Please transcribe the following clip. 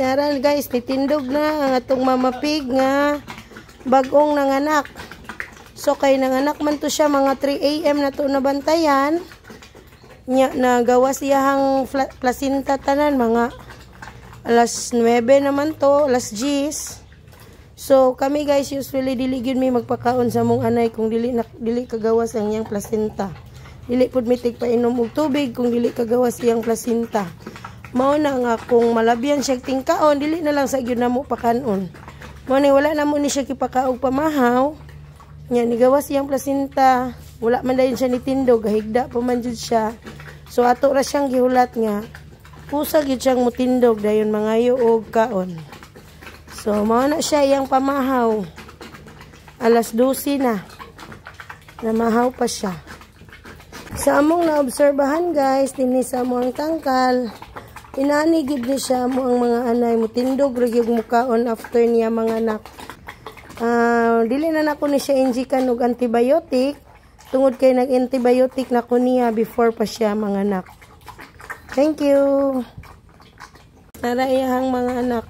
Tara guys, nitindog na ang atong Mama Pig nga bagong nanganak. So kay nanganak man to siya mga 3 AM na to nabantayan. Nya nagawas iyahang placenta tanan mga alas 9 naman to, alas 10. So kami guys usually dili gyud mi magpakaon sa mong anay kung dili kagawas ang iyang placenta. Dili pud mi tigpainom og tubig kung dili kagawas iyang placenta. Mao na nga kung malabyan siya tingkaon, dili na lang sa gyud namo pakanon. Mao ni wala na mo ni siya kipakaog pamahaw. Nya ni gawas iyang placenta, wala man dayon siya nitindog, gahigda pa man jud siya. So ato ra siyang gihulat nga pusa gyud siyang mutindog dayon mangayo og kaon. So mao na siya iyang pamahaw. Alas 12 na. Namahaw pa siya. Sa among naobserbahan guys, dinhi sa among tangkal, inani gid ni siya mo ang mga anay mutindog ra gyud mukaon after niya mga anak. Dili na nako ni siya injikan og antibiotic tungod kay nag-antibiotic na ko niya before pa siya mga anak. Thank you. Tara iyahang mga anak.